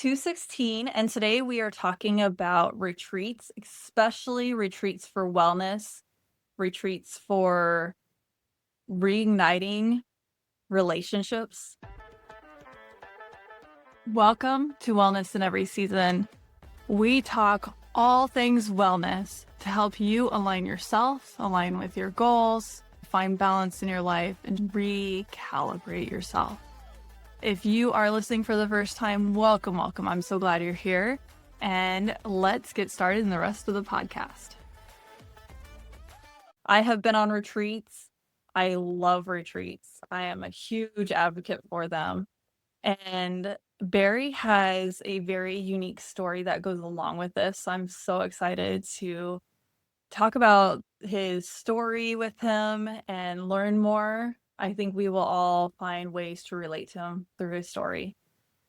216, and today we are talking about retreats, especially retreats for wellness, retreats for reigniting relationships. Welcome to Wellness in Every Season. We talk all things wellness to help you align yourself, align with your goals, find balance in your life, and recalibrate yourself. If you are listening for the first time, welcome. I'm so glad you're here. And let's get started in the rest of the podcast. I have been on retreats. I love retreats. I am a huge advocate for them. And Barry has a very unique story that goes along with this. I'm so excited to talk about his story with him and learn more. I think we will all find ways to relate to him through his story.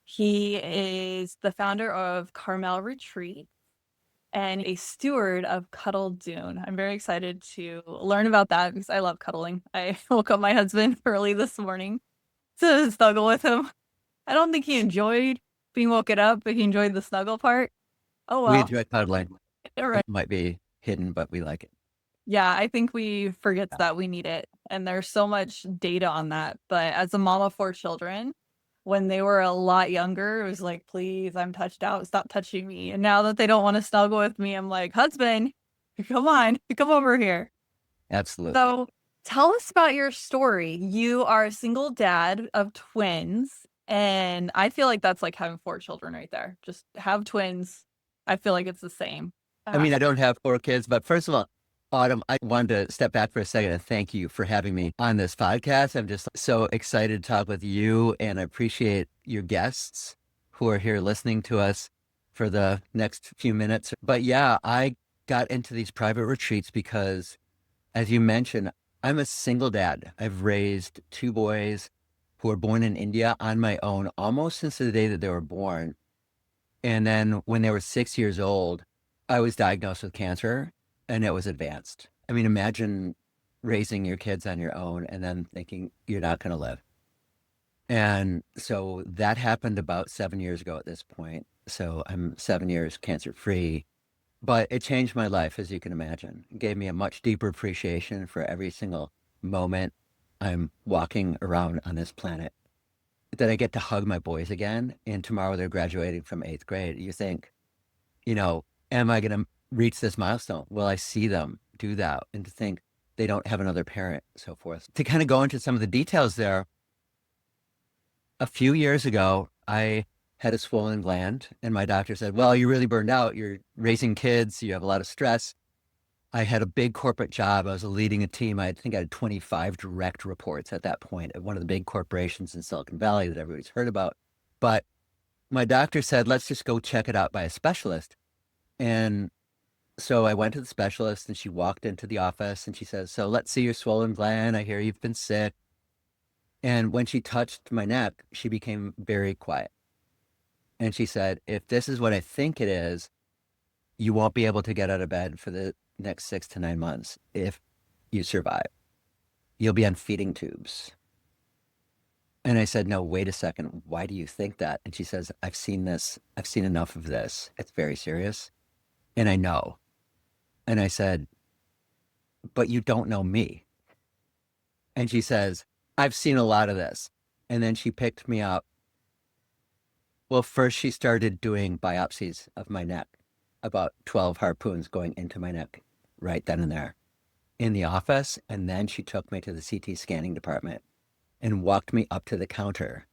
He is the founder of Carmel Retreats and a steward of Cuddle Doon. I'm very excited to learn about that because I love cuddling. I woke up my husband early this morning to snuggle with him. I don't think he enjoyed being woken up, but he enjoyed the snuggle part. Oh, We well. enjoy cuddling. Right. It might be hidden, but we like it. Yeah, I think we forget that we need it. And there's so much data on that. But as a mom of 4 children, when they were a lot younger, it was like, please, I'm touched out. Stop touching me. And now that they don't want to snuggle with me, I'm like, husband, come on, come over here. Absolutely. So tell us about your story. You are a single dad of twins. And I feel like that's like having 4 children right there. Just have twins. I feel like it's the same. I mean, I don't have 4 kids, but first of all, Autumn, I wanted to step back for a second and thank you for having me on this podcast. I'm just so excited to talk with you, and I appreciate your guests who are here listening to us for the next few minutes. But yeah, I got into these private retreats because, as you mentioned, I'm a single dad. I've raised 2 boys who were born in India on my own almost since the day that they were born. And then when they were 6 years old, I was diagnosed with cancer, and it was advanced. I mean, imagine raising your kids on your own and then thinking you're not going to live. And so that happened about 7 years ago at this point. So I'm 7 years cancer free, but it changed my life, as you can imagine. It gave me a much deeper appreciation for every single moment I'm walking around on this planet. That I get to hug my boys again, and tomorrow they're graduating from 8th grade. You think, am I going to reach this milestone? Will I see them do that? And to think they don't have another parent, so forth. To kind of go into some of the details there, a few years ago, I had a swollen gland, and my doctor said, well, you're really burned out. You're raising kids. You have a lot of stress. I had a big corporate job. I was leading a team. I think I had 25 direct reports at that point at one of the big corporations in Silicon Valley that everybody's heard about. But my doctor said, let's just go check it out by a specialist. And so I went to the specialist, and she walked into the office and she says, so let's see your swollen gland. I hear you've been sick. And when she touched my neck, she became very quiet. And she said, if this is what I think it is, you won't be able to get out of bed for the next 6 to 9 months if you survive. You'll be on feeding tubes. And I said, no, wait a second. Why do you think that? And she says, I've seen this. I've seen enough of this. It's very serious. And I know. And I said, but you don't know me. And she says, I've seen a lot of this. And then she picked me up. Well, first she started doing biopsies of my neck, about 12 harpoons going into my neck right then and there in the office. And then she took me to the CT scanning department and walked me up to the counter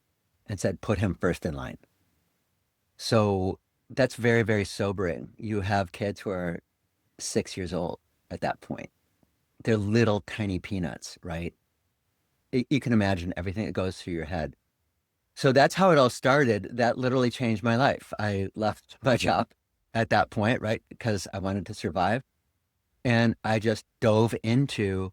and said, put him first in line. So that's very, very sobering. You have kids who are 6 years old at that point. They're little tiny peanuts, right? You can imagine everything that goes through your head. So that's how it all started. That literally changed my life. I left my job at that point, right? Because I wanted to survive. And I just dove into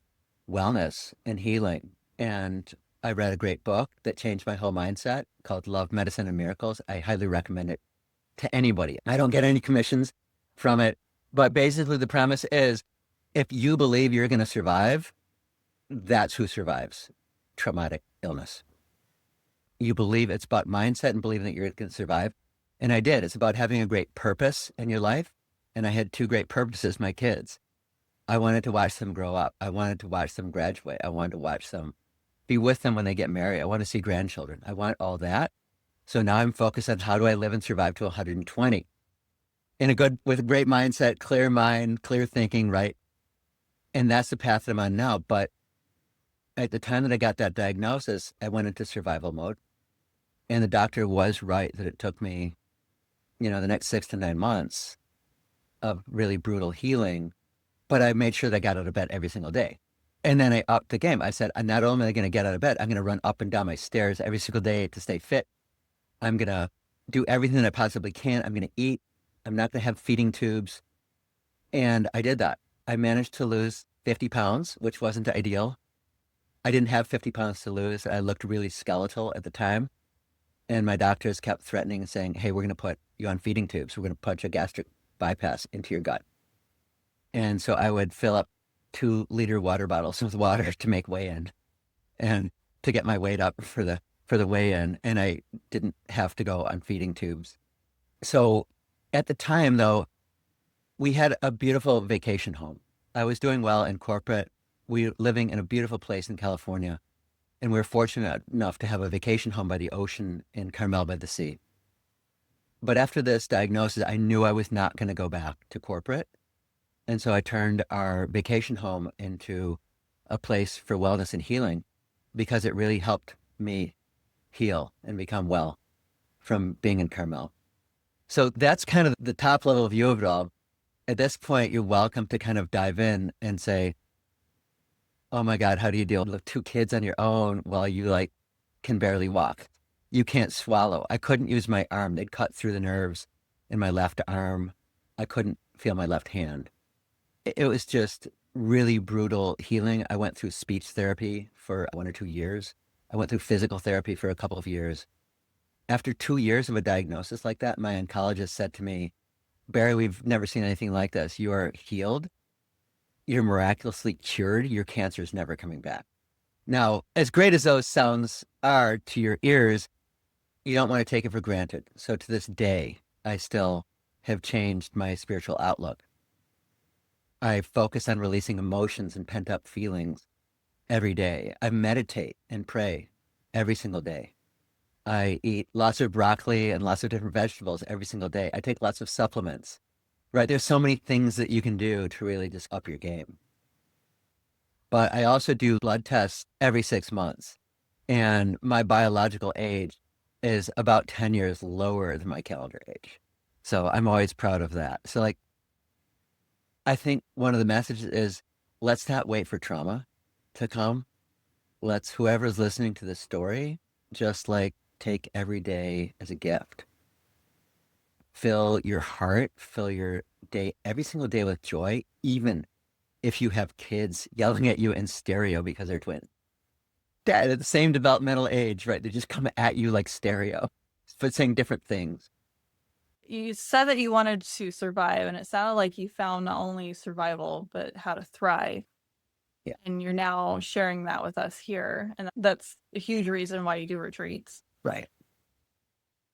wellness and healing. And I read a great book that changed my whole mindset called Love, Medicine, and Miracles. I highly recommend it to anybody. I don't get any commissions from it. But basically the premise is, if you believe you're going to survive, that's who survives traumatic illness. You believe it's about mindset and believing that you're going to survive. And I did. It's about having a great purpose in your life. And I had two great purposes, my kids. I wanted to watch them grow up. I wanted to watch them graduate. I wanted to watch them be with them when they get married. I want to see grandchildren. I want all that. So now I'm focused on how do I live and survive to 120 with a great mindset, clear mind, clear thinking, right? And that's the path that I'm on now. But at the time that I got that diagnosis, I went into survival mode. And the doctor was right that it took me, the next 6 to 9 months of really brutal healing. But I made sure that I got out of bed every single day. And then I upped the game. I said, not only am I going to get out of bed, I'm going to run up and down my stairs every single day to stay fit. I'm going to do everything that I possibly can. I'm going to eat. I'm not going to have feeding tubes. And I did that. I managed to lose 50 pounds, which wasn't ideal. I didn't have 50 pounds to lose. I looked really skeletal at the time. And my doctors kept threatening and saying, hey, we're going to put you on feeding tubes. We're going to put a gastric bypass into your gut. And so I would fill up 2-liter water bottles with water to make weigh-in and to get my weight up for the weigh-in. And I didn't have to go on feeding tubes. So at the time, though, we had a beautiful vacation home. I was doing well in corporate. We were living in a beautiful place in California. And we were fortunate enough to have a vacation home by the ocean in Carmel by the sea. But after this diagnosis, I knew I was not going to go back to corporate. And so I turned our vacation home into a place for wellness and healing because it really helped me heal and become well from being in Carmel. So that's kind of the top level view of it all. At this point, you're welcome to kind of dive in and say, oh my God, how do you deal with 2 kids on your own while you can barely walk? You can't swallow. I couldn't use my arm. They'd cut through the nerves in my left arm. I couldn't feel my left hand. It was just really brutal healing. I went through speech therapy for 1 or 2 years. I went through physical therapy for a couple of years. After 2 years of a diagnosis like that, my oncologist said to me, Barry, we've never seen anything like this. You are healed. You're miraculously cured. Your cancer is never coming back. Now, as great as those sounds are to your ears, you don't want to take it for granted. So to this day, I still have changed my spiritual outlook. I focus on releasing emotions and pent-up feelings every day. I meditate and pray every single day. I eat lots of broccoli and lots of different vegetables every single day. I take lots of supplements, right? There's so many things that you can do to really just up your game. But I also do blood tests every 6 months. And my biological age is about 10 years lower than my calendar age. So I'm always proud of that. So I think one of the messages is let's not wait for trauma to come. Let's, whoever's listening to this story, just take every day as a gift. Fill your heart, fill your day, every single day with joy, even if you have kids yelling at you in stereo because they're twins. Dad, at the same developmental age, right? They just come at you like stereo, but saying different things. You said that you wanted to survive, and it sounded like you found not only survival, but how to thrive. Yeah. And you're now sharing that with us here. And that's a huge reason why you do retreats. Right.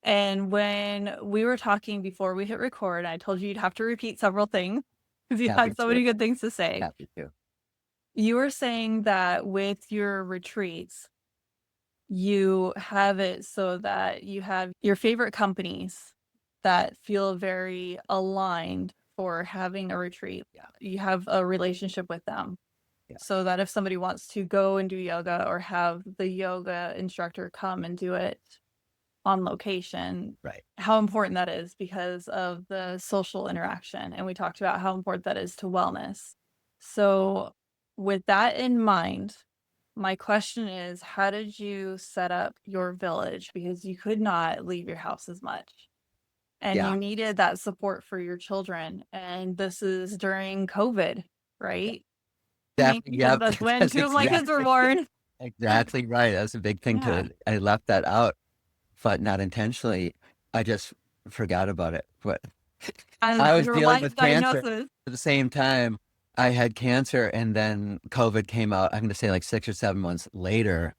And when we were talking before we hit record, I told you you'd have to repeat several things because you had so many good things to say. Happy to. You were saying that with your retreats, you have it so that you have your favorite companies that feel very aligned for having a retreat. Yeah. You have a relationship with them. Yeah. So that if somebody wants to go and do yoga or have the yoga instructor come and do it on location, right? How important that is because of the social interaction. And we talked about how important that is to wellness. So with that in mind, my question is, how did you set up your village? Because you could not leave your house as much. And you needed that support for your children. And this is during COVID, right? Yeah. That's when 2 of my kids were born. Exactly right. That was a big thing I left that out, but not intentionally. I just forgot about it. But I was dealing with cancer at the same time. I had cancer and then COVID came out, I'm going to say 6 or 7 months later.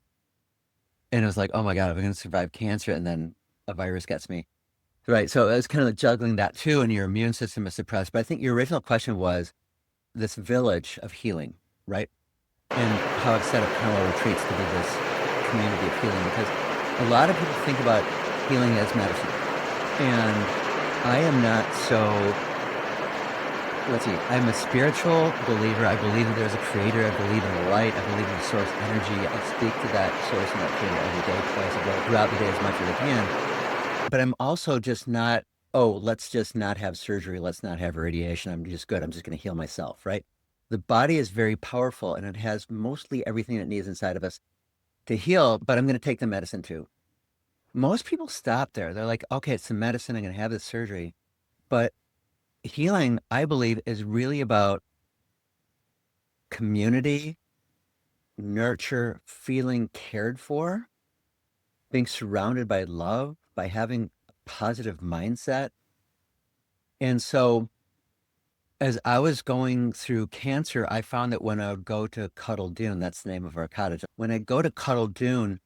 And it was like, oh my God, I'm going to survive cancer. And then a virus gets me. Right. So it's kind of like juggling that too, and your immune system is suppressed. But I think your original question was this village of healing, right? And how I've set up Carmel Retreats to be this community of healing, because a lot of people think about healing as medicine. And I am not so, let's see, I'm a spiritual believer. I believe that there's a creator. I believe in the light. I believe in the source energy. I speak to that source and that creator every day, twice a day, throughout the day as much as I can. But I'm also just not, oh, let's just not have surgery. Let's not have radiation. I'm just good. I'm just going to heal myself, right? The body is very powerful and it has mostly everything it needs inside of us to heal, but I'm going to take the medicine too. Most people stop there. They're like, okay, it's the medicine. I'm going to have this surgery. But healing, I believe, is really about community, nurture, feeling cared for, being surrounded by love, by having a positive mindset. And so as I was going through cancer, I found that when I would go to Cuddle Doon, that's the name of our cottage. When I go to Cuddle Doon,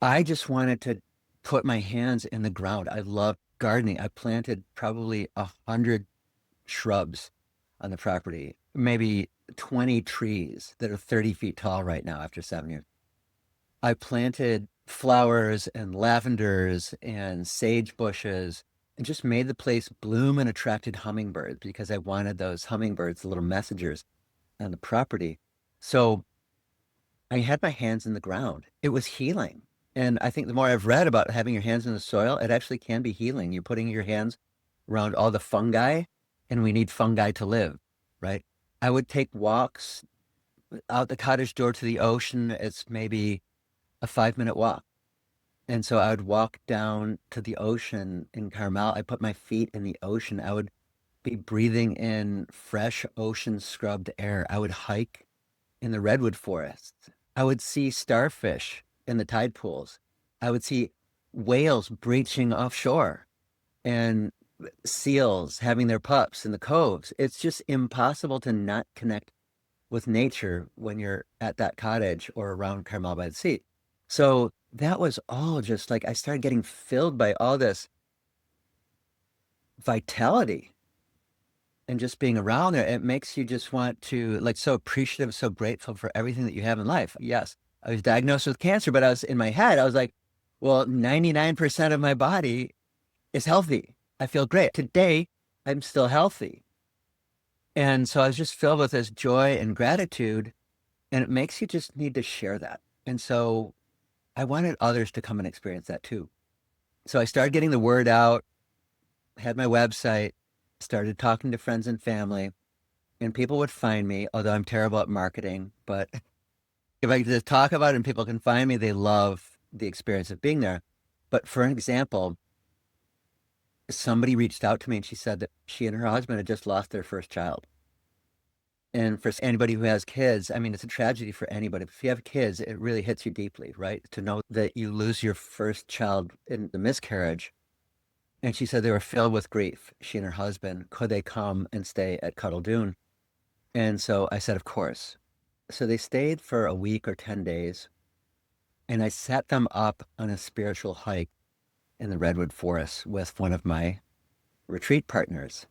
I just wanted to put my hands in the ground. I love gardening. I planted probably 100 shrubs on the property, maybe 20 trees that are 30 feet tall right now after 7 years. I planted flowers and lavenders and sage bushes and just made the place bloom and attracted hummingbirds because I wanted those hummingbirds, the little messengers on the property. So I had my hands in the ground. It was healing. And I think the more I've read about having your hands in the soil, it actually can be healing. You're putting your hands around all the fungi, and we need fungi to live, right? I would take walks out the cottage door to the ocean. It's maybe a 5-minute walk. And so I would walk down to the ocean in Carmel. I put my feet in the ocean. I would be breathing in fresh ocean scrubbed air. I would hike in the redwood forests. I would see starfish in the tide pools. I would see whales breaching offshore and seals having their pups in the coves. It's just impossible to not connect with nature when you're at that cottage or around Carmel by the Sea. So that was all just like I started getting filled by all this vitality and just being around there. It makes you just want to like so appreciative, so grateful for everything that you have in life. Yes, I was diagnosed with cancer, but I was in my head, I was like, well, 99% of my body is healthy. I feel great. Today, I'm still healthy. And so I was just filled with this joy and gratitude, and it makes you just need to share that. And so I wanted others to come and experience that too. So I started getting the word out, had my website, started talking to friends and family, and people would find me, although I'm terrible at marketing. But if I just talk about it and people can find me, they love the experience of being there. But for an example, somebody reached out to me and she said that she and her husband had just lost their first child. And for anybody who has kids, I mean, it's a tragedy for anybody. If you have kids, it really hits you deeply, right? To know that you lose your first child in the miscarriage. And she said they were filled with grief, she and her husband. Could they come and stay at Cuddle Doon? And so I said, of course. So they stayed for a week or 10 days. And I set them up on a spiritual hike in the redwood forest with one of my retreat partners.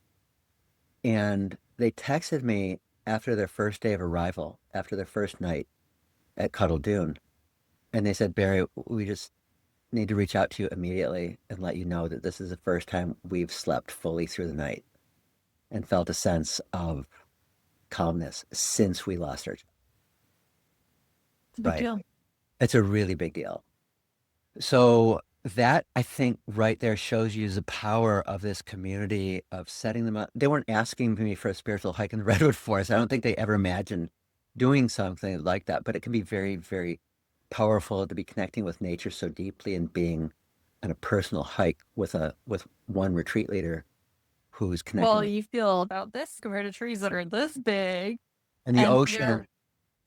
And they texted me after their first day of arrival, after their first night at Cuddle Doon. And they said, Barry, we just need to reach out to you immediately and let you know that this is the first time we've slept fully through the night and felt a sense of calmness since we lost our child. It's a big Right. deal. It's a really big deal. So that I think right there shows you the power of this community of setting them up. They weren't asking me for a spiritual hike in the redwood forest. I don't think they ever imagined doing something like that, but it can be very, very powerful to be connecting with nature so deeply and being on a personal hike with one retreat leader who's connecting Well, with you feel about this compared to trees that are this big and the and ocean they're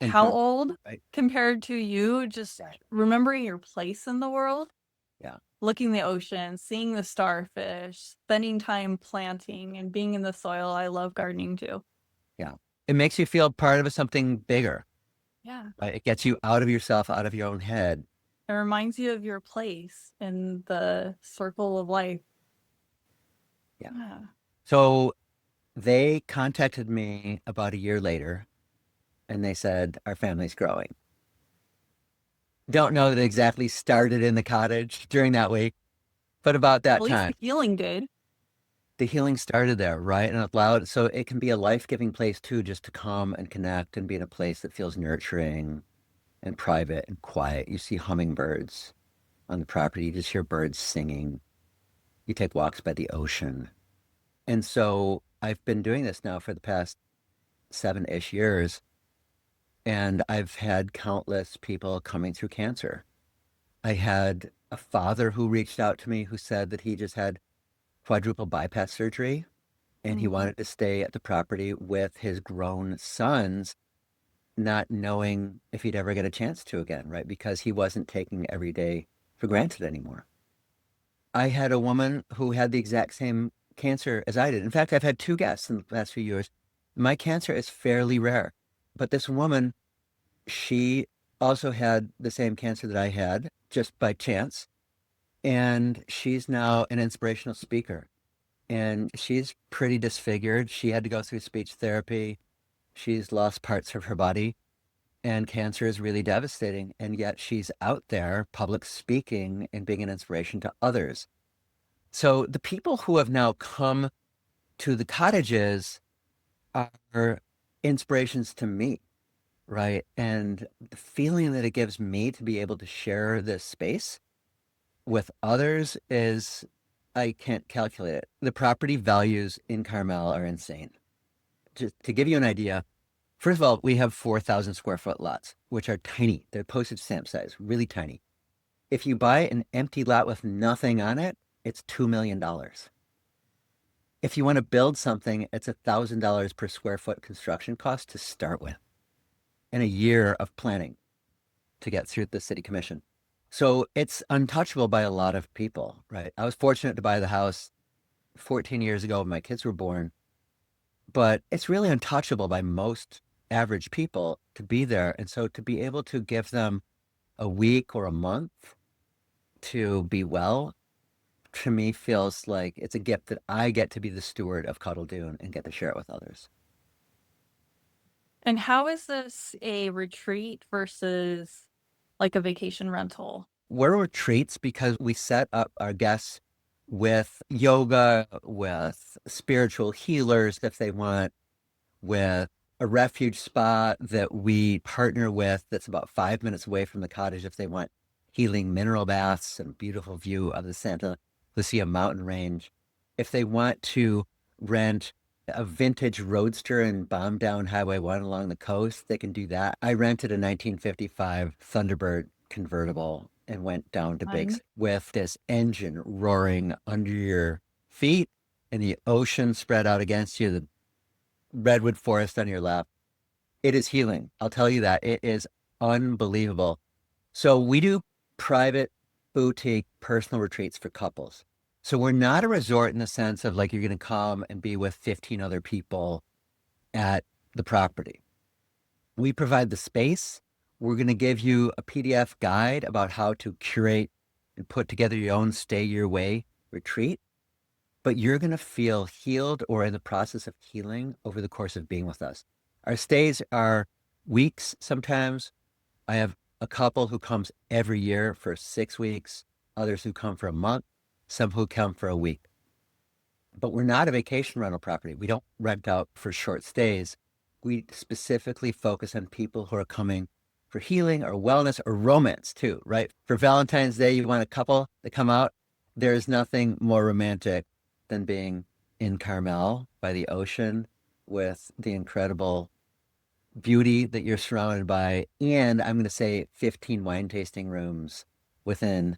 and how old right. compared to you just remembering your place in the world, Yeah. looking the ocean, seeing the starfish, spending time planting and being in the soil. I love gardening too. Yeah. It makes you feel part of something bigger. Yeah. Right? It gets you out of yourself, out of your own head. It reminds you of your place in the circle of life. Yeah. Yeah. So they contacted me about a year later and they said, our family's growing. Don't know that it exactly started in the cottage during that week, but about At that least time, the healing did. the healing started there, right? And it allowed, so it can be a life-giving place too, just to come and connect and be in a place that feels nurturing and private and quiet. You see hummingbirds on the property, you just hear birds singing. You take walks by the ocean. And so I've been doing this now for the past 7-ish years, and I've had countless people coming through cancer. I had a father who reached out to me who said that he just had quadruple bypass surgery and he Mhm. wanted to stay at the property with his grown sons, not knowing if he'd ever get a chance to again, right? Because he wasn't taking every day for granted anymore. I had a woman who had the exact same cancer as I did. In fact, I've had two guests in the past few years. My cancer is fairly rare, but this woman, she also had the same cancer that I had just by chance. And she's now an inspirational speaker. And she's pretty disfigured. She had to go through speech therapy. She's lost parts of her body. And cancer is really devastating. And yet she's out there public speaking and being an inspiration to others. So the people who have now come to the cottages are inspirations to me, right? And the feeling that it gives me to be able to share this space with others is, I can't calculate it. The property values in Carmel are insane. Just to give you an idea, first of all, we have 4,000 square foot lots, which are tiny. They're postage stamp size, really tiny. If you buy an empty lot with nothing on it, it's $2 million. If you want to build something, it's $1,000 per square foot construction cost to start with, and a year of planning to get through the city commission. So it's untouchable by a lot of people, right? I was fortunate to buy the house 14 years ago when my kids were born, but it's really untouchable by most average people to be there. And so to be able to give them a week or a month to be well, to me feels like it's a gift that I get to be the steward of Cuddle Doon and get to share it with others. And how is this a retreat versus like a vacation rental? We're retreats because we set up our guests with yoga, with spiritual healers if they want, with a refuge spot that we partner with that's about 5 minutes away from the cottage if they want healing mineral baths and beautiful view of the Santa Lucia mountain range. If they want to rent a vintage roadster and bomb down Highway 1 along the coast, they can do that. I rented a 1955 Thunderbird convertible and went down to Big Fun. Sur with this engine roaring under your feet and the ocean spread out against you, the redwood forest on your left. It is healing. I'll tell you that. It is unbelievable. So we do private boutique personal retreats for couples. So we're not a resort in the sense of like you're going to come and be with 15 other people at the property. We provide the space. We're going to give you a PDF guide about how to curate and put together your own stay your way retreat, but you're going to feel healed or in the process of healing over the course of being with us. Our stays are weeks sometimes. I have a couple who comes every year for 6 weeks, others who come for a month, some who come for a week. But we're not a vacation rental property. We don't rent out for short stays. We specifically focus on people who are coming for healing or wellness or romance too, right? For Valentine's Day, you want a couple to come out. There's nothing more romantic than being in Carmel by the ocean with the incredible beauty that you're surrounded by. And I'm going to say 15 wine tasting rooms within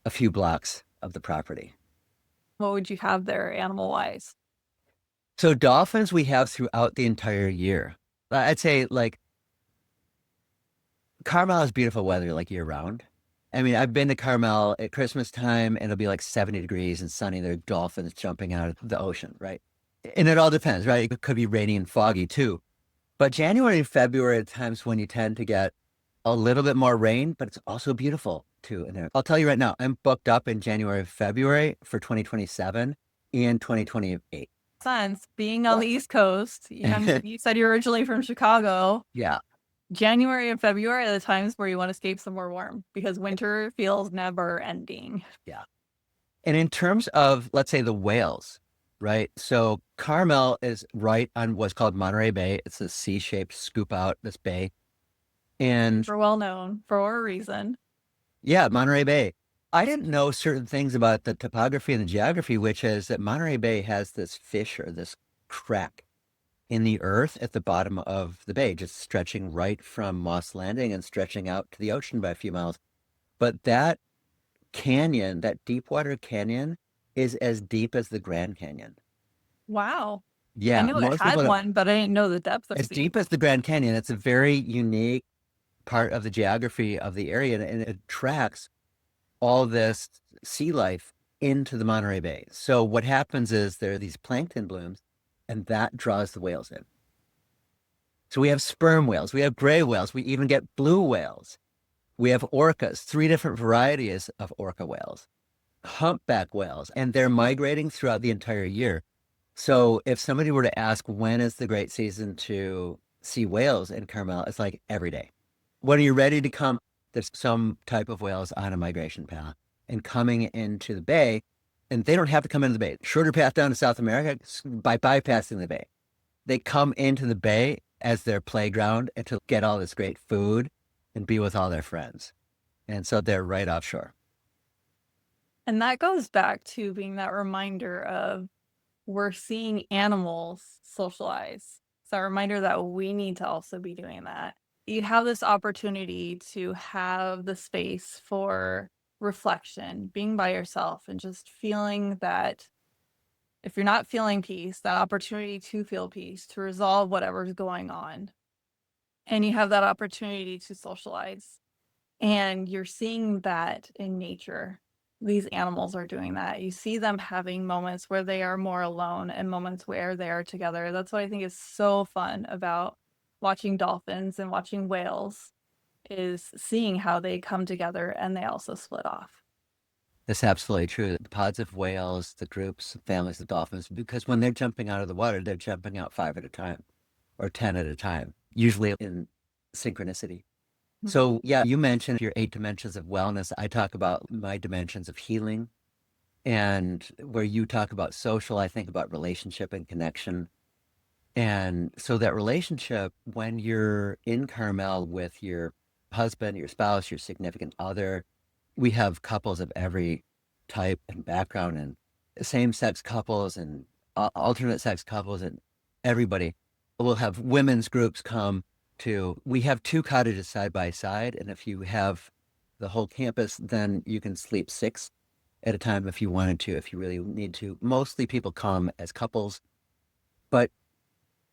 a few blocks of the property. What would you have there animal wise? So dolphins we have throughout the entire year. I'd say like Carmel has beautiful weather like year round. I mean, I've been to Carmel at Christmas time and it'll be like 70 degrees and sunny. There are dolphins jumping out of the ocean, right? And it all depends, right? It could be rainy and foggy too. But January and February are times when you tend to get a little bit more rain, but it's also beautiful too. And I'll tell you right now, I'm booked up in January, February for 2027 and 2028. Sense being on What? the East Coast, and you said you're originally from Chicago. Yeah. January and February are the times where you want to escape somewhere warm because winter feels never ending. Yeah. And in terms of, let's say, the whales, right? So Carmel is right on what's called Monterey Bay. It's a C-shaped scoop out this bay. And Super well known for a reason. yeah, Monterey Bay. I didn't know certain things about the topography and the geography, which is that Monterey Bay has this fissure, this crack in the earth at the bottom of the bay, just stretching right from Moss Landing and stretching out to the ocean by a few miles. But that canyon, that Deepwater Canyon, is as deep as the Grand Canyon. Wow. I Yeah, knew it most had people don't. one, but I didn't know the depth of As sea. deep as the Grand Canyon, it's a very unique part of the geography of the area, and it attracts all this sea life into the Monterey Bay. So what happens is there are these plankton blooms, and that draws the whales in. So we have sperm whales, we have gray whales, we even get blue whales. We have orcas, three different varieties of orca whales, humpback whales, and they're migrating throughout the entire year. So if somebody were to ask when is the great season to see whales in Carmel, it's like every day. When are you ready to come? There's some type of whales on a migration path and coming into the bay, and they don't have to come into the bay. Shorter path down to South America by bypassing the bay. They come into the bay as their playground and to get all this great food and be with all their friends. And so they're right offshore. And that goes back to being that reminder of we're seeing animals socialize. It's a reminder that we need to also be doing that. You have this opportunity to have the space for reflection, being by yourself, and just feeling that if you're not feeling peace, that opportunity to feel peace, to resolve whatever's going on. And you have that opportunity to socialize. And you're seeing that in nature. These animals are doing that. You see them having moments where they are more alone and moments where they are together. That's what I think is so fun about watching dolphins and watching whales is seeing how they come together and they also split off. That's absolutely true. The pods of whales, the groups, families of dolphins, because when they're jumping out of the water, they're jumping out five at a time or 10 at a time, usually in synchronicity. So, yeah, you mentioned your eight dimensions of wellness. I talk about my dimensions of healing. And where you talk about social, I think about relationship and connection. And so that relationship, when you're in Carmel with your husband, your spouse, your significant other, we have couples of every type and background and same-sex couples and alternate sex couples and everybody. We'll have women's groups come to, we have two cottages side by side. And if you have the whole campus, then you can sleep six at a time if you wanted to, if you really need to. Mostly people come as couples, but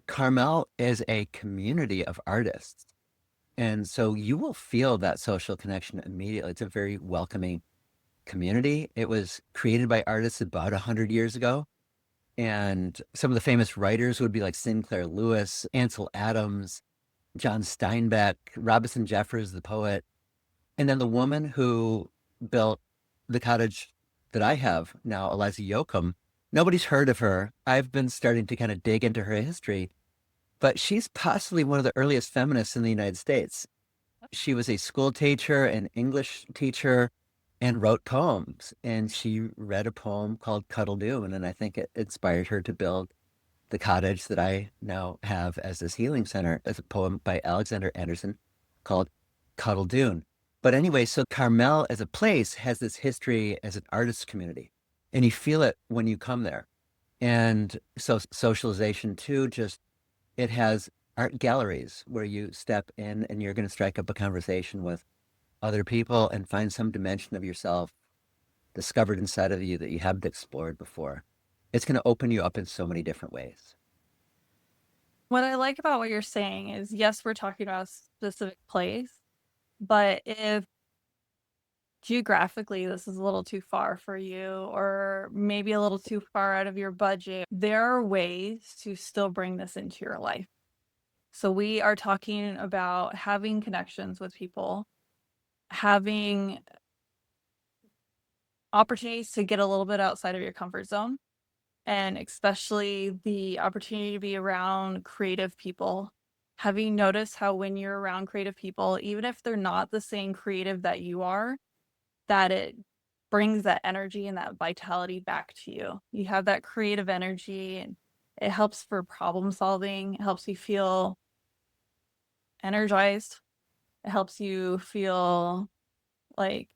Carmel is a community of artists. And so you will feel that social connection immediately. It's a very welcoming community. It was created by artists about 100 years ago. And some of the famous writers would be like Sinclair Lewis, Ansel Adams, John Steinbeck, Robinson Jeffers, the poet. And then the woman who built the cottage that I have now, Eliza Yoakum, nobody's heard of her. I've been starting to kind of dig into her history, but she's possibly one of the earliest feminists in the United States. She was a school teacher, an English teacher, and wrote poems. And she read a poem called Cuddle Doon, and I think it inspired her to build the cottage that I now have as this healing center, as a poem by Alexander Anderson called Cuddle Doon. But anyway, so Carmel as a place has this history as an artist community, and you feel it when you come there. And so socialization too, just it has art galleries where you step in and you're going to strike up a conversation with other people and find some dimension of yourself discovered inside of you that you haven't explored before. It's going to open you up in so many different ways. What I like about what you're saying is, yes, we're talking about a specific place, but if geographically this is a little too far for you or maybe a little too far out of your budget, there are ways to still bring this into your life. So we are talking about having connections with people, having opportunities to get a little bit outside of your comfort zone, and especially the opportunity to be around creative people. Have you noticed how when you're around creative people, even if they're not the same creative that you are, that it brings that energy and that vitality back to you? You have that creative energy and it helps for problem solving. It helps you feel energized. It helps you feel like,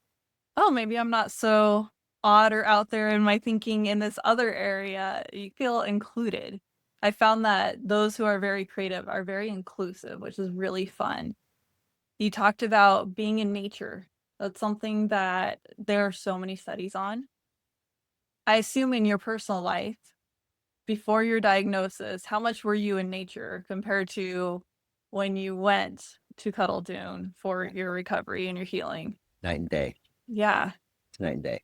oh, maybe I'm not so odd or out there in my thinking in this other area. You feel included. I found that those who are very creative are very inclusive, which is really fun. You talked about being in nature. That's something that there are so many studies on. I assume in your personal life, before your diagnosis, how much were you in nature compared to when you went to Cuddle Doon for your recovery and your healing? Night and day. Yeah. It's night and day,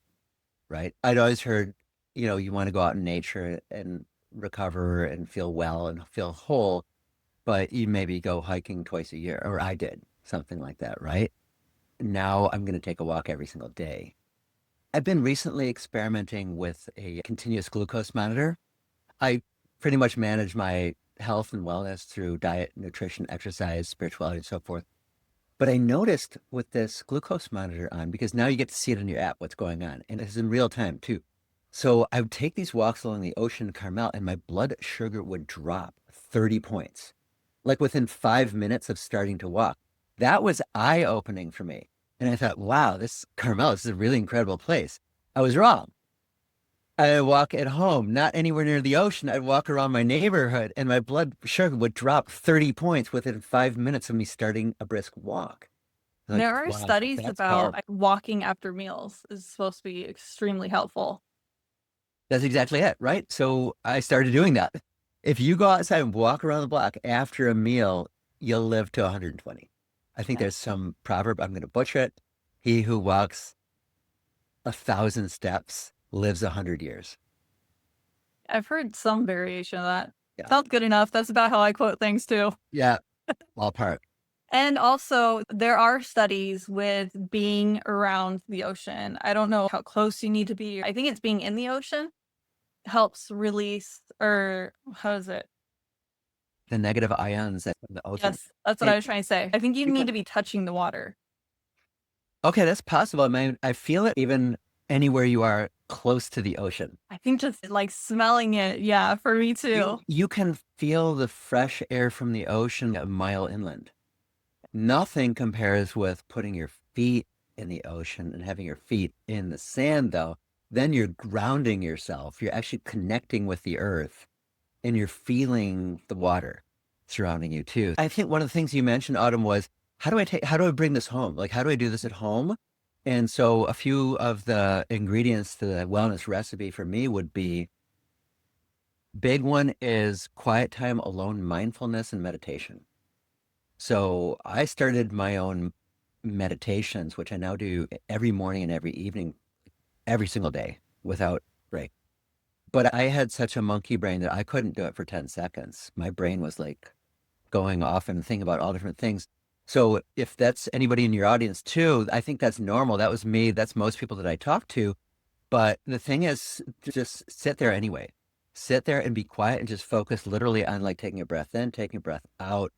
right? I'd always heard, you want to go out in nature and recover and feel well and feel whole, but you maybe go hiking twice a year, or I did, something like that, right? Now I'm going to take a walk every single day. I've been recently experimenting with a continuous glucose monitor. I pretty much manage my health and wellness through diet, nutrition, exercise, spirituality, and so forth. But I noticed with this glucose monitor on, because now you get to see it on your app, what's going on, and it's in real time too. So I would take these walks along the ocean in Carmel, and my blood sugar would drop 30 points, like within 5 minutes of starting to walk. That was eye-opening for me. And I thought, wow, this Carmel, this is a really incredible place. I was wrong. I walk at home, not anywhere near the ocean. I'd walk around my neighborhood and my blood sugar would drop 30 points within 5 minutes of me starting a brisk walk. Like, There are wow, studies that's about powerful. walking after meals is supposed to be extremely helpful. That's exactly it, right? So I started doing that. If you go outside and walk around the block after a meal, you'll live to 120. I think Yeah. there's some proverb, I'm going to butcher it. He who walks 1,000 steps lives 100 years. I've heard some variation of that. Yeah. Sounds good enough. That's about how I quote things too. Yeah. Ballpark. And also, there are studies with being around the ocean. I don't know how close you need to be. I think it's being in the ocean helps release, or how is it? The negative ions in the ocean. Yes, that's what And I was trying to say. I think you you need can, to be touching the water. okay, that's possible. I mean, I feel it even anywhere you are close to the ocean. I think just like smelling it. Yeah, for me You too. you can feel the fresh air from the ocean a mile inland. Nothing compares with putting your feet in the ocean and having your feet in the sand, though. Then you're grounding yourself. You're actually connecting with the earth and you're feeling the water surrounding you too. I think one of the things you mentioned, Autumn, was how do I bring this home? Like, how do I do this at home? And so a few of the ingredients to the wellness recipe for me would be big one is quiet time alone, mindfulness and meditation. So I started my own meditations, which I now do every morning and every evening, every single day without break. But I had such a monkey brain that I couldn't do it for 10 seconds. My brain was like going off and thinking about all different things. So if that's anybody in your audience too, I think that's normal. That was me. That's most people that I talk to. But the thing is, just sit there anyway. Sit there and be quiet and just focus literally on like taking a breath in, taking a breath out.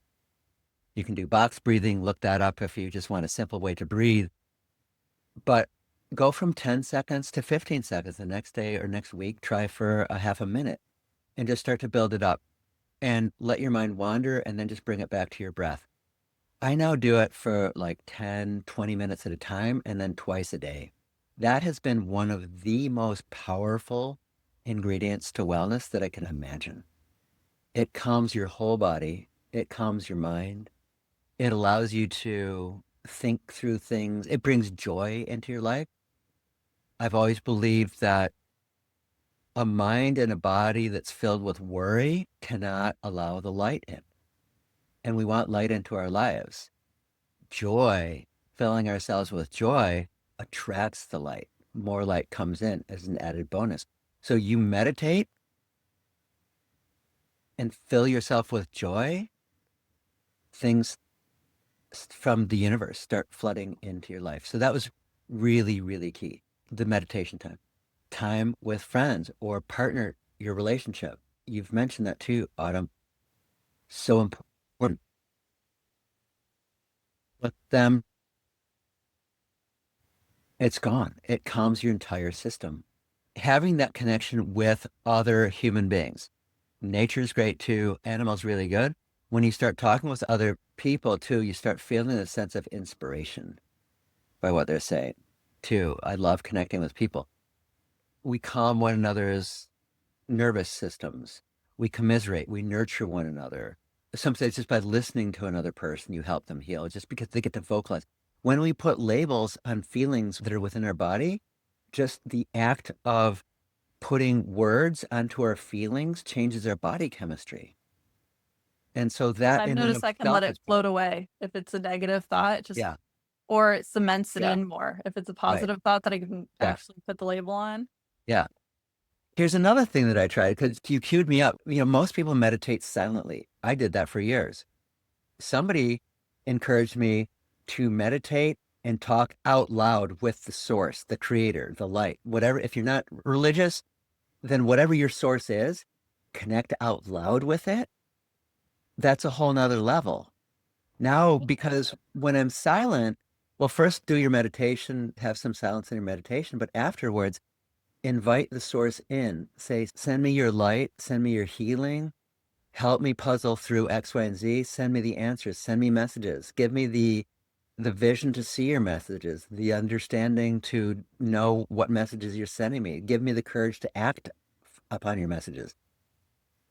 You can do box breathing, look that up if you just want a simple way to breathe. But go from 10 seconds to 15 seconds the next day or next week. Try for a half a minute and just start to build it up and let your mind wander and then just bring it back to your breath. I now do it for like 10, 20 minutes at a time and then twice a day. That has been one of the most powerful ingredients to wellness that I can imagine. It calms your whole body, it calms your mind, it allows you to think through things, it brings joy into your life. I've always believed that a mind and a body that's filled with worry cannot allow the light in. And we want light into our lives. Joy, filling ourselves with joy, attracts the light. More light comes in as an added bonus. So you meditate and fill yourself with joy, things from the universe start flooding into your life. So that was really, really key. The meditation time, time with friends or partner, your relationship. You've mentioned that too, Autumn. So important. Let them, it's gone. It calms your entire system. Having that connection with other human beings. Nature's great too. Animals really good. When you start talking with other people too, you start feeling a sense of inspiration by what they're saying too. I love connecting with people. We calm one another's nervous systems. We commiserate. We nurture one another. Sometimes just by listening to another person, you help them heal just because they get to vocalize. When we put labels on feelings that are within our body, just the act of putting words onto our feelings changes our body chemistry. And so that I've in and noticed of I can let itself it is float powerful. away if it's a negative thought, just Yeah. or it cements it Yeah. in more. If it's a Right. positive thought that I can Yeah. actually put the label on. Yeah. Here's another thing that I tried because you queued me up. Most people meditate silently. I did that for years. Somebody encouraged me to meditate and talk out loud with the source, the creator, the light, whatever. If you're not religious, then whatever your source is, connect out loud with it. That's a whole nother level. Now, because when I'm silent, well, first do your meditation, have some silence in your meditation, but afterwards, invite the source in. Say, send me your light, send me your healing, help me puzzle through X, Y, and Z, send me the answers, send me messages, give me the vision to see your messages, the understanding to know what messages you're sending me, give me the courage to act upon your messages.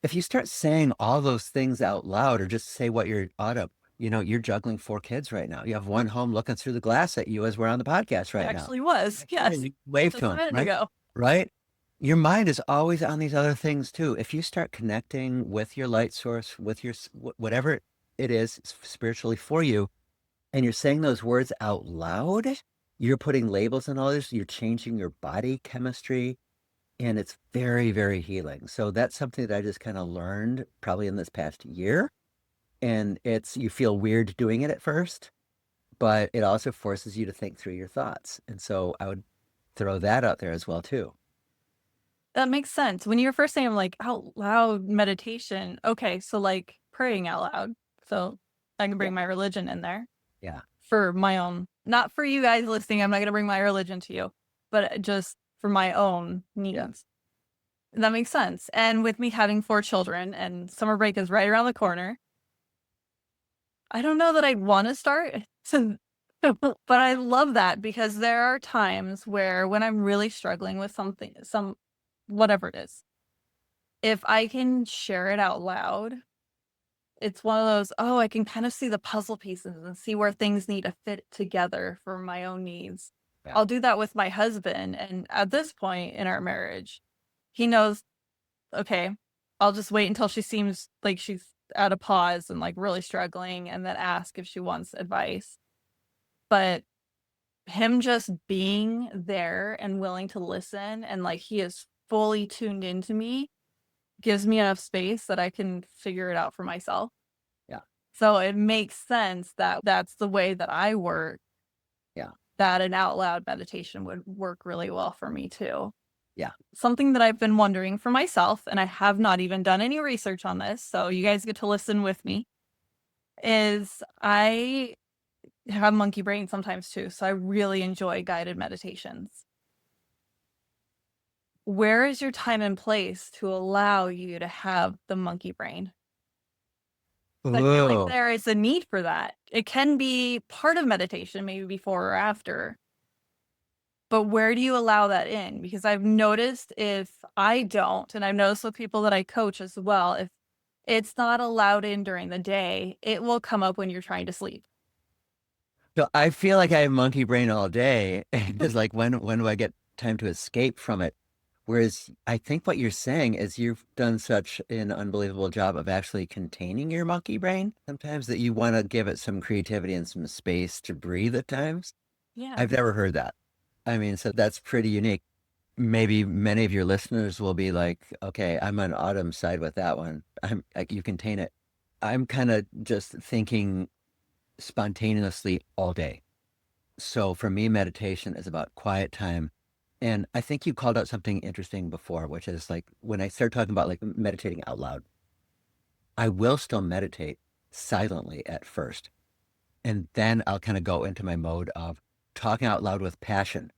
If you start saying all those things out loud or just say what you're auto, you're juggling 4 kids right now. You have one home looking through the glass at you as we're on the podcast I right now. actually was, And yes, you wave to just a them, minute right? ago. Right? Your mind is always on these other things too. If you start connecting with your light source, with your whatever it is spiritually for you, and you're saying those words out loud, you're putting labels on all this, you're changing your body chemistry, and it's very, very healing. So that's something that I just kind of learned probably in this past year. And you feel weird doing it at first, but it also forces you to think through your thoughts. And so I would throw that out there as well too. That makes sense. When you were first saying, I'm like, out loud meditation. Okay, so like praying out loud. So I can Yeah. bring my religion in there Yeah. for my own, not for you guys listening. I'm not going to bring my religion to you, but just for my own Yeah. needs. That makes sense. And with me having 4 children and summer break is right around the corner, I don't know that I'd want to start. So, but I love that because there are times where when I'm really struggling with something, whatever it is, if I can share it out loud, it's one of those, oh, I can kind of see the puzzle pieces and see where things need to fit together for my own needs. Yeah. I'll do that with my husband. And at this point in our marriage, he knows, okay, I'll just wait until she seems like she's at a pause and like really struggling and then ask if she wants advice. But him just being there and willing to listen and like he is fully tuned into me gives me enough space that I can figure it out for myself. Yeah. So it makes sense that that's the way that I work, Yeah. that an out loud meditation would work really well for me too. Yeah. Something that I've been wondering for myself, and I have not even done any research on this, so you guys get to listen with me, is I have monkey brain sometimes too, so I really enjoy guided meditations. Where is your time and place to allow you to have the monkey brain? I feel like Whoa. there is a need for that. It can be part of meditation, maybe before or after, but where do you allow that in? Because I've noticed if I don't, and I've noticed with people that I coach as well, if it's not allowed in during the day, it will come up when you're trying to sleep. So I feel like I have monkey brain all day. It's like when do I get time to escape from it? Whereas I think what you're saying is you've done such an unbelievable job of actually containing your monkey brain sometimes that you want to give it some creativity and some space to breathe at times. Yeah. I've never heard that. I mean, so that's pretty unique. Maybe many of your listeners will be like, okay, I'm on Autumn's side with that one. I'm like, you contain it. I'm kind of just thinking spontaneously all day. So for me, meditation is about quiet time. And I think you called out something interesting before, which is like when I start talking about like meditating out loud, I will still meditate silently at first. And then I'll kind of go into my mode of talking out loud with passion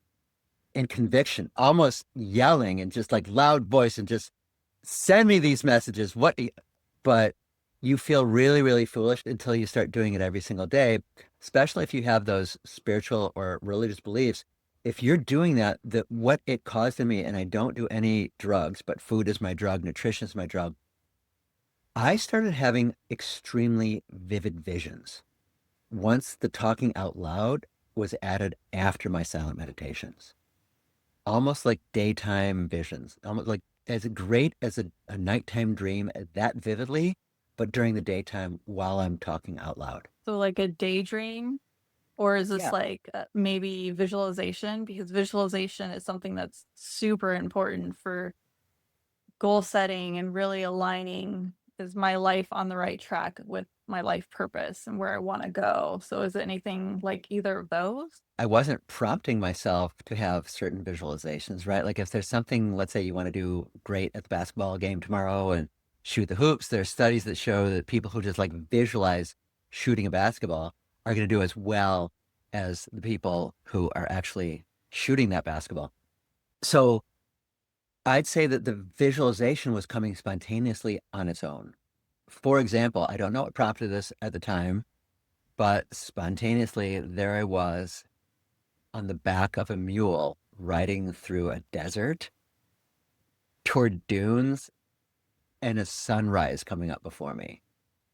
and conviction, almost yelling and just like loud voice and just send me these messages. But you feel really, really foolish until you start doing it every single day, especially if you have those spiritual or religious beliefs. If you're doing that, what it caused in me, and I don't do any drugs, but food is my drug, nutrition is my drug. I started having extremely vivid visions once the talking out loud was added after my silent meditations, almost like daytime visions, almost like as great as a nighttime dream that vividly, but during the daytime while I'm talking out loud. So like a daydream, or is this Yeah. like maybe visualization? Because visualization is something that's super important for goal setting and really aligning, is my life on the right track with my life purpose and where I want to go. So is it anything like either of those? I wasn't prompting myself to have certain visualizations, right? Like if there's something, let's say you want to do great at the basketball game tomorrow and shoot the hoops, there's studies that show that people who just like visualize shooting a basketball are going to do as well as the people who are actually shooting that basketball. So I'd say that the visualization was coming spontaneously on its own. For example, I don't know what prompted this at the time, but spontaneously there I was on the back of a mule riding through a desert toward dunes and a sunrise coming up before me.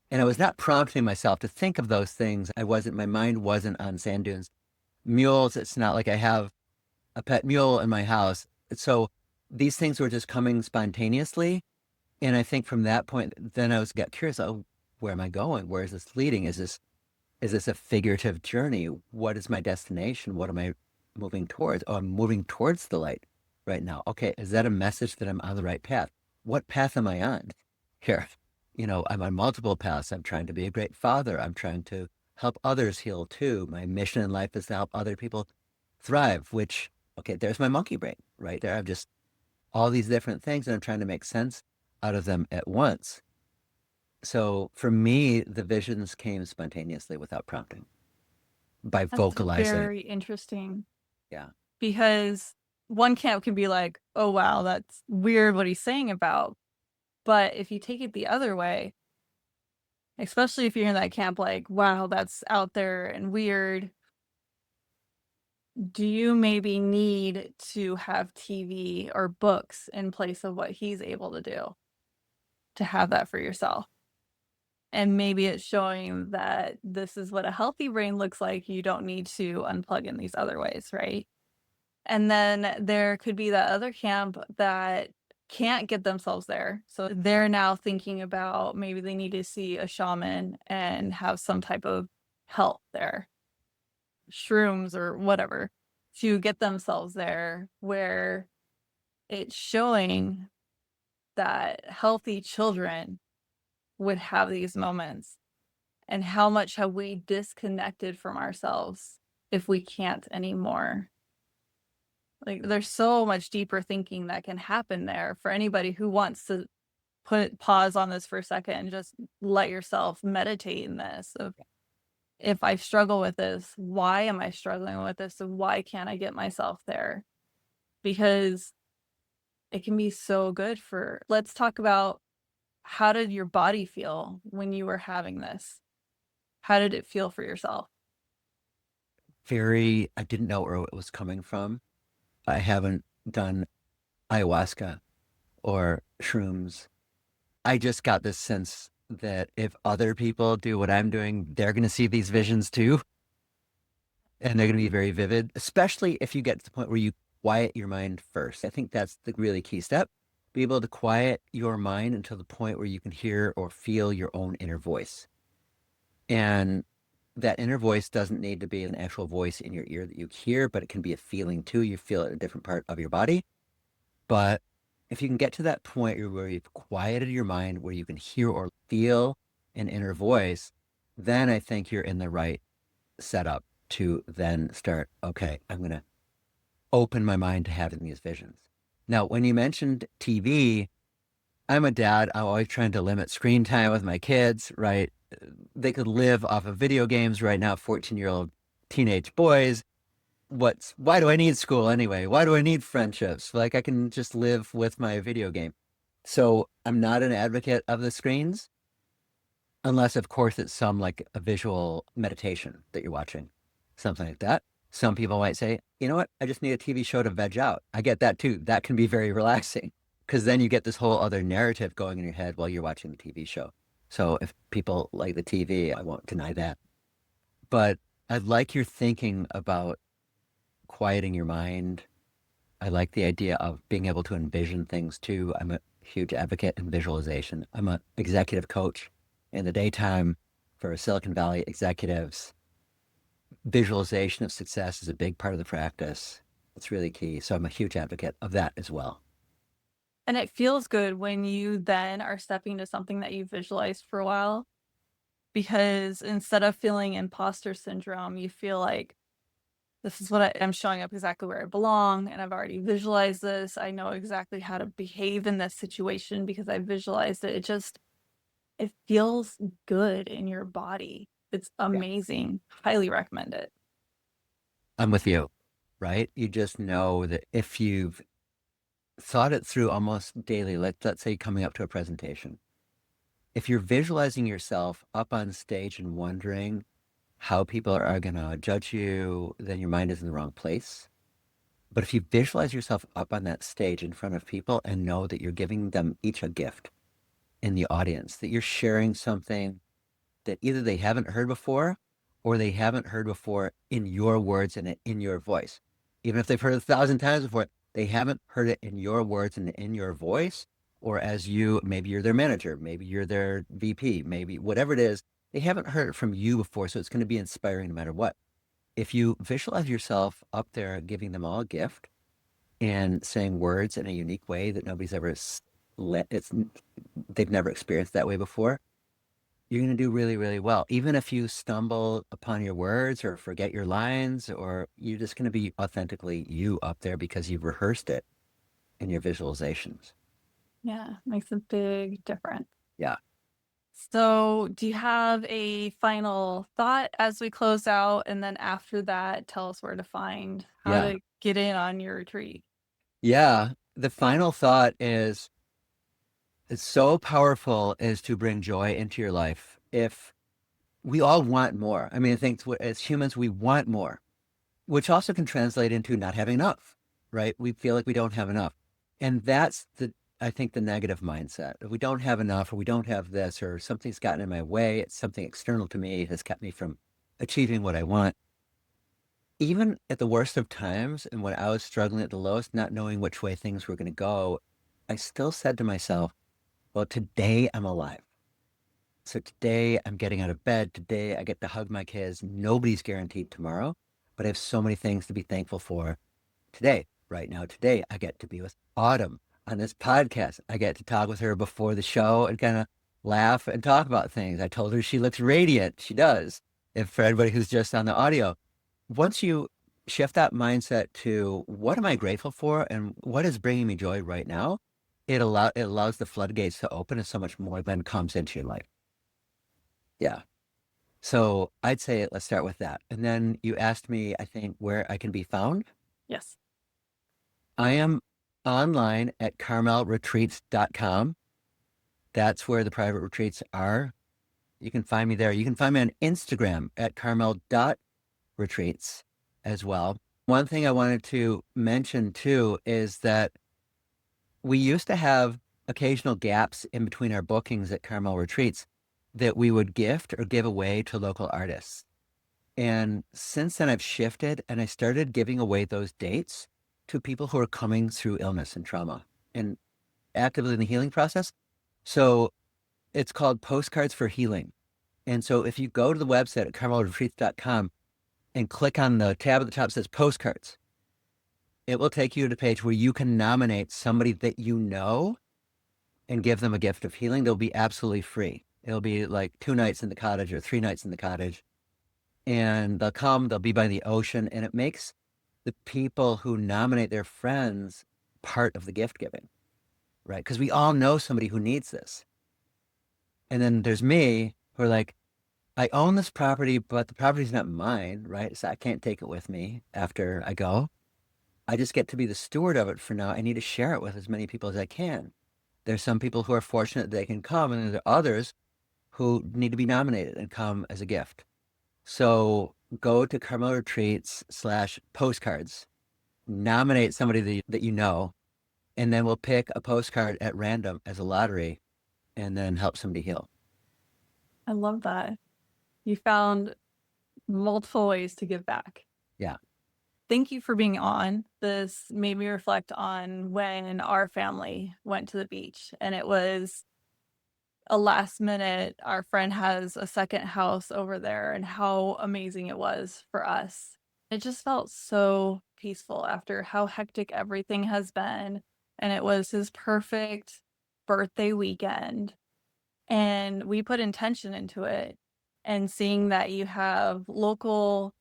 And I was not prompting myself to think of those things. My mind wasn't on sand dunes. Mules, it's not like I have a pet mule in my house. So these things were just coming spontaneously. And I think from that point, then got curious. Oh, where am I going? Where is this leading? Is this a figurative journey? What is my destination? What am I moving towards? Oh, I'm moving towards the light right now. Okay, is that a message that I'm on the right path? What path am I on here? I'm on multiple paths. I'm trying to be a great father. I'm trying to help others heal too. My mission in life is to help other people thrive, which, okay, there's my monkey brain right there. I've just all these different things and I'm trying to make sense out of them at once. So for me, the visions came spontaneously without prompting by That's vocalizing. very interesting, Yeah. because one camp can be like, oh, wow, that's weird what he's saying about. But if you take it the other way, especially if you're in that camp, like, wow, that's out there and weird, do you maybe need to have TV or books in place of what he's able to do to have that for yourself? And maybe it's showing that this is what a healthy brain looks like. You don't need to unplug in these other ways, right? And then there could be that other camp that can't get themselves there. So they're now thinking about maybe they need to see a shaman and have some type of help there, shrooms or whatever, to get themselves there, where it's showing that healthy children would have these moments. And how much have we disconnected from ourselves if we can't anymore? Like, there's so much deeper thinking that can happen there for anybody who wants to put pause on this for a second and just let yourself meditate in this of, if I struggle with this, why am I struggling with this? And why can't I get myself there? Because it can be so good for, let's talk about, how did your body feel when you were having this? How did it feel for yourself? I didn't know where it was coming from. I haven't done ayahuasca or shrooms. I just got this sense that if other people do what I'm doing, they're going to see these visions too. And they're going to be very vivid, especially if you get to the point where you quiet your mind first. I think that's the really key step. Be able to quiet your mind until the point where you can hear or feel your own inner voice. And that inner voice doesn't need to be an actual voice in your ear that you hear, but it can be a feeling too. You feel it in a different part of your body. But if you can get to that point where you've quieted your mind, where you can hear or feel and inner voice, then I think you're in the right setup to then start, okay, I'm going to open my mind to having these visions. Now, when you mentioned TV, I'm a dad. I'm always trying to limit screen time with my kids, right? They could live off of video games right now, 14-year-old teenage boys. Why do I need school anyway? Why do I need friendships? Like, I can just live with my video game. So I'm not an advocate of the screens, unless of course it's some like a visual meditation that you're watching, something like that. Some people might say, you know what? I just need a TV show to veg out. I get that too. That can be very relaxing because then you get this whole other narrative going in your head while you're watching the TV show. So if people like the TV, I won't deny that. But I like your thinking about quieting your mind. I like the idea of being able to envision things too. I'm a huge advocate in visualization. I'm an executive coach in the daytime for Silicon Valley executives. Visualization of success is a big part of the practice. It's really key. So I'm a huge advocate of that as well. And it feels good when you then are stepping into something that you visualized for a while, because instead of feeling imposter syndrome, you feel like this is what I'm showing up exactly where I belong, and I've already visualized this. I know exactly how to behave in this situation because I visualized it. It feels good in your body. It's Yeah. amazing. Highly recommend it. I'm with you, right? You just know that if you've thought it through almost daily, let's say coming up to a presentation, if you're visualizing yourself up on stage and wondering how people are going to judge you, then your mind is in the wrong place. But if you visualize yourself up on that stage in front of people and know that you're giving them each a gift in the audience, that you're sharing something that either they haven't heard before or they haven't heard before in your words and in your voice. Even if they've heard it 1,000 times before, they haven't heard it in your words and in your voice, or as you, maybe you're their manager, maybe you're their VP, maybe whatever it is, they haven't heard it from you before. So it's going to be inspiring no matter what. If you visualize yourself up there giving them all a gift and saying words in a unique way that nobody's ever they've never experienced that way before, you're going to do really, really well. Even if you stumble upon your words or forget your lines, or you're just going to be authentically you up there because you've rehearsed it in your visualizations. Yeah, makes a big difference. Yeah. So, do you have a final thought as we close out? And then after that, tell us where to find how Yeah. to get in on your retreat. Yeah. The final thought is it's so powerful is to bring joy into your life. If we all want more, I mean, I think as humans, we want more, which also can translate into not having enough, right? We feel like we don't have enough. And that's I think the negative mindset. If we don't have enough, or we don't have this, or something's gotten in my way, it's something external to me has kept me from achieving what I want. Even at the worst of times, and when I was struggling at the lowest, not knowing which way things were going to go, I still said to myself, well, today I'm alive. So today I'm getting out of bed. Today I get to hug my kids. Nobody's guaranteed tomorrow, but I have so many things to be thankful for today. Right now, today I get to be with Autumn on this podcast. I get to talk with her before the show and kind of laugh and talk about things. I told her she looks radiant. She does. If for everybody who's just on the audio, once you shift that mindset to what am I grateful for and what is bringing me joy right now, it allows the floodgates to open and so much more then comes into your life. Yeah. So I'd say let's start with that. And then you asked me, I think, where I can be found. Yes. I am online at carmelretreats.com. That's where the private retreats are. You can find me there. You can find me on Instagram at carmel.retreats as well. One thing I wanted to mention too is that we used to have occasional gaps in between our bookings at Carmel Retreats that we would gift or give away to local artists. And since then, I've shifted and I started giving away those dates to people who are coming through illness and trauma and actively in the healing process. So it's called Postcards for Healing. And so if you go to the website at carmelretreats.com and click on the tab at the top that says postcards, it will take you to a page where you can nominate somebody that you know and give them a gift of healing. They'll be absolutely free. It'll be like 2 nights in the cottage or 3 nights in the cottage. And they'll come, they'll be by the ocean, and it makes the people who nominate their friends part of the gift giving, right? Because we all know somebody who needs this. And then there's me who are like, I own this property, but the property's not mine, right? So I can't take it with me after I go. I just get to be the steward of it for now. I need to share it with as many people as I can. There's some people who are fortunate they can come, and there are others who need to be nominated and come as a gift. So go to Carmel Retreats / postcards, nominate somebody that you know, and then we'll pick a postcard at random as a lottery and then help somebody heal. I love that. You found multiple ways to give back. Yeah. Thank you for being on. This made me reflect on when our family went to the beach, and it was a last minute. Our friend has a second house over there, and how amazing it was for us. It just felt so peaceful after how hectic everything has been. And it was his perfect birthday weekend. And we put intention into it. And seeing that you have local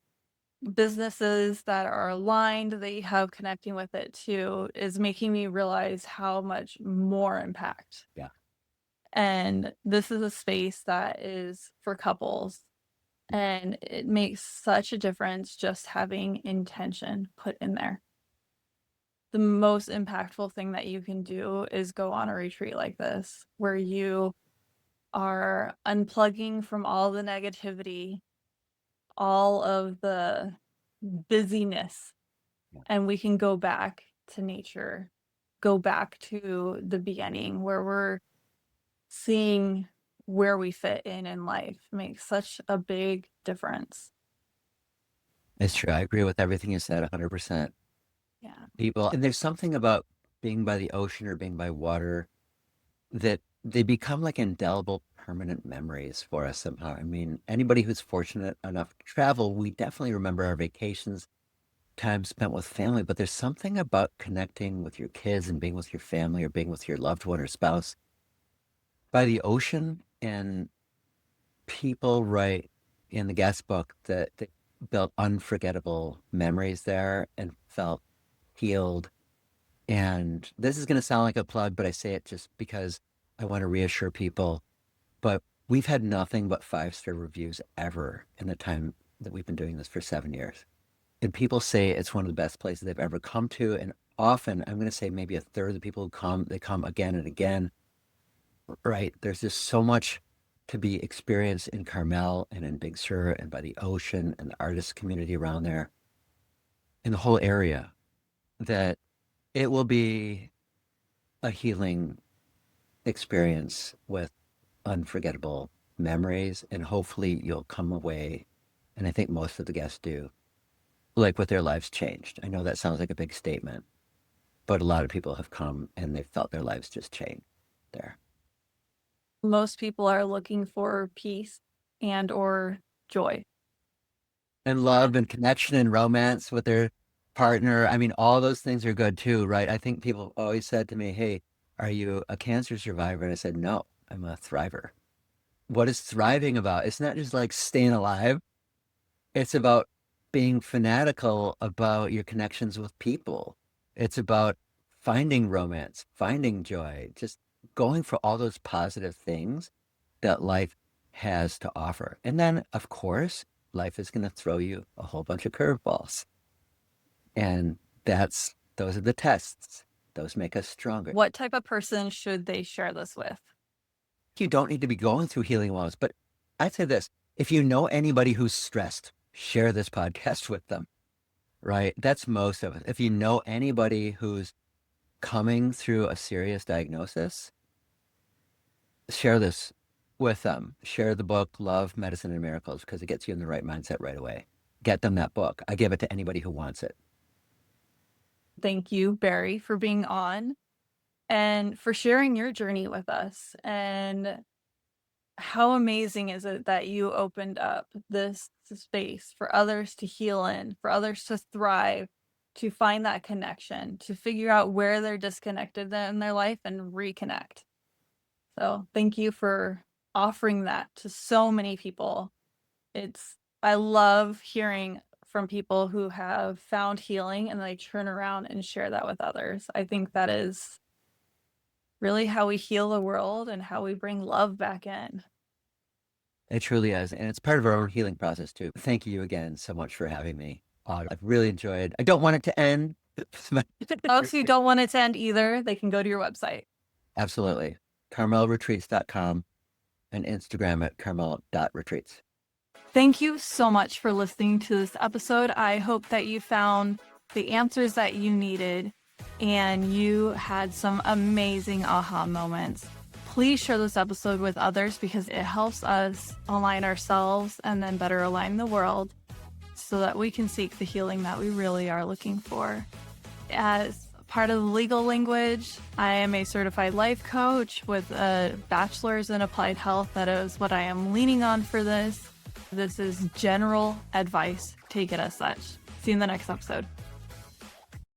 businesses that are aligned that you have connecting with it too is making me realize how much more impact. Yeah. And this is a space that is for couples, and it makes such a difference just having intention put in there. The most impactful thing that you can do is go on a retreat like this, where you are unplugging from all the negativity, all of the busyness, Yeah. and we can go back to nature, go back to the beginning where we're seeing where we fit in life. Makes such a big difference. It's true. I agree with everything you said 100%. Yeah. People, and there's something about being by the ocean or being by water that they become like indelible permanent memories for us somehow. I mean, anybody who's fortunate enough to travel, we definitely remember our vacations, time spent with family, but there's something about connecting with your kids and being with your family or being with your loved one or spouse by the ocean. And people write in the guest book that they built unforgettable memories there and felt healed. And this is going to sound like a plug, but I say it just because I want to reassure people. But we've had nothing but 5-star reviews ever in the time that we've been doing this for 7 years. And people say it's one of the best places they've ever come to. And often, I'm going to say maybe a third of the people who come, they come again and again. Right. There's just so much to be experienced in Carmel and in Big Sur and by the ocean and the artist community around there in the whole area that it will be a healing experience with unforgettable memories. And hopefully you'll come away, and I think most of the guests do, like with their lives changed. I know that sounds like a big statement, but a lot of people have come and they felt their lives just change there. Most people are looking for peace and or joy. And love and connection and romance with their partner. I mean, all those things are good too, right? I think people always said to me, hey, are you a cancer survivor? And I said, no, I'm a thriver. What is thriving about? It's not just like staying alive. It's about being fanatical about your connections with people. It's about finding romance, finding joy, just going for all those positive things that life has to offer. And then, of course, life is going to throw you a whole bunch of curveballs. And those are the tests. Those make us stronger. What type of person should they share this with? You don't need to be going through healing wounds, but I'd say this, if you know anybody who's stressed, share this podcast with them, right? That's most of it. If you know anybody who's coming through a serious diagnosis, share this with them. Share the book, Love, Medicine, and Miracles, because it gets you in the right mindset right away. Get them that book. I give it to anybody who wants it. Thank you, Barry, for being on and for sharing your journey with us. And how amazing is it that you opened up this space for others to heal in, for others to thrive, to find that connection, to figure out where they're disconnected in their life and reconnect. So thank you for offering that to so many people. I love hearing from people who have found healing and they turn around and share that with others. I think that is really how we heal the world and how we bring love back in. It truly is. And it's part of our own healing process too. Thank you again so much for having me. I've really enjoyed. I don't want it to end. Folks who don't want it to end either, they can go to your website. Absolutely. CarmelRetreats.com and Instagram at Carmel.retreats. Thank you so much for listening to this episode. I hope that you found the answers that you needed and you had some amazing aha moments. Please share this episode with others because it helps us align ourselves and then better align the world so that we can seek the healing that we really are looking for. As part of the legal language, I am a certified life coach with a bachelor's in applied health. That is what I am leaning on for this. This is general advice. Take it as such. See you in the next episode.